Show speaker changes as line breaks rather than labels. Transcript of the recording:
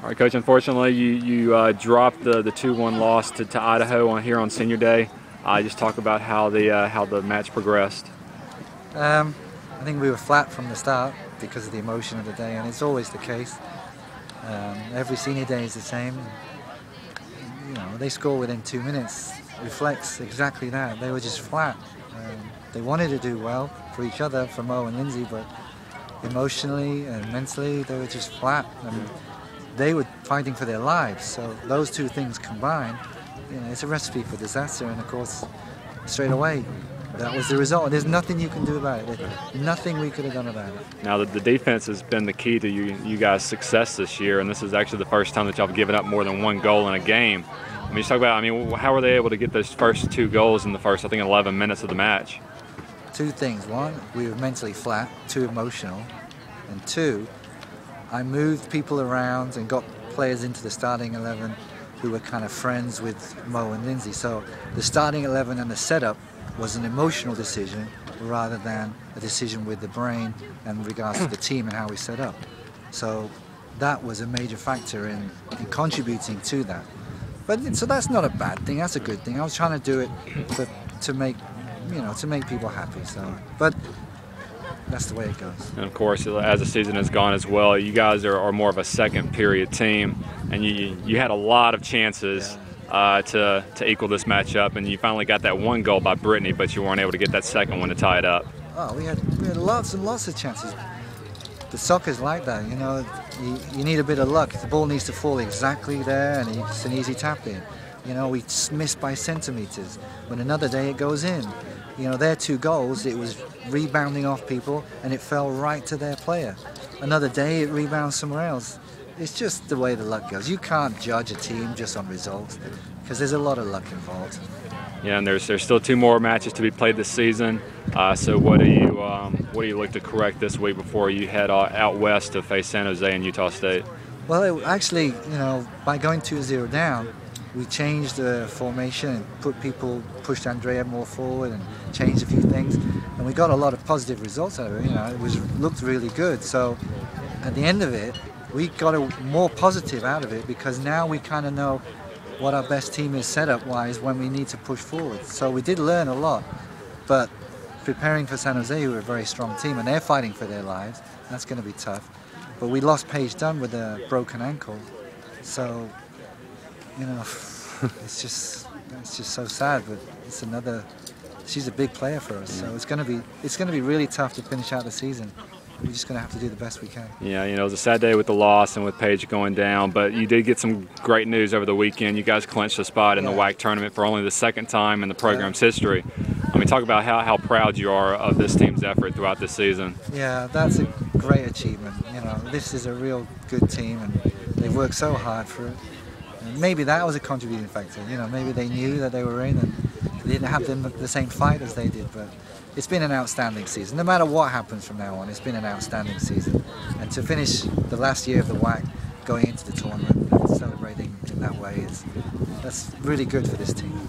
All right, Coach. Unfortunately, you dropped the 2-1 loss to Idaho here on Senior Day. Just talk about how the match progressed.
I think we were flat from the start because of the emotion of the day, and it's always the case. Every Senior Day is the same. You know, they score within 2 minutes. Reflects exactly that. They were just flat. They wanted to do well for each other, for Mo and Lindsay, but emotionally and mentally, they were just flat. They were fighting for their lives. So those two things combined, you know, it's a recipe for disaster. And of course, straight away, that was the result. There's nothing you can do about it. There's nothing we could have done about it.
Now, the defense has been the key to you guys' success this year, and this is actually the first time that y'all have given up more than one goal in a game. I mean, just talk about, how were they able to get those first 2 goals in the first, 11 minutes of the match?
2 things. 1, we were mentally flat, too emotional. And 2, I moved people around and got players into the starting 11 who were kind of friends with Mo and Lindsay. So the starting 11 and the setup was an emotional decision rather than a decision with the brain and regards to the team and how we set up. So that was a major factor in contributing to that. But so that's not a bad thing. That's a good thing. I was trying to do it to make people happy. So, but that's the way it goes.
And of course, as the season has gone as well, you guys are more of a second period team, and you had a lot of chances to equal this matchup, and you finally got that 1 goal by Brittany, but you weren't able to get that second one to tie it up.
Oh, we had lots and lots of chances. The soccer's like that, you know. You need a bit of luck. The ball needs to fall exactly there, and it's an easy tap in. You know, we missed by centimeters. When another day it goes in. You know, their 2 goals, it was rebounding off people, and it fell right to their player. Another day it rebounds somewhere else. It's just the way the luck goes. You can't judge a team just on results because there's a lot of luck involved.
Yeah, and there's still 2 more matches to be played this season. So what do you look to correct this week before you head out west to face San Jose and Utah State?
Well, actually, you know, by going 2-0 down, we changed the formation and pushed Andrea more forward and changed a few things, and we got a lot of positive results out of it. You know, it looked really good. So at the end of it, we got more positive out of it because now we kind of know what our best team is setup-wise when we need to push forward. So we did learn a lot, but preparing for San Jose, who are a very strong team, and they're fighting for their lives, that's going to be tough. But we lost Paige Dunn with a broken ankle, so you know, it's just so sad. But she's a big player for us, so it's going to be really tough to finish out the season. We're just going to have to do the best we can.
Yeah, you know, it was a sad day with the loss and with Paige going down, but you did get some great news over the weekend. You guys clinched a spot in the WAC tournament for only the 2nd time in the program's history. I mean, talk about how proud you are of this team's effort throughout this season.
Yeah, that's a great achievement. You know, this is a real good team, and they've worked so hard for it. And maybe that was a contributing factor. You know, maybe they knew that they were in and they didn't have the same fight as they did, but it's been an outstanding season. No matter what happens from now on, it's been an outstanding season. And to finish the last year of the WAC going into the tournament and celebrating in that way, that's really good for this team.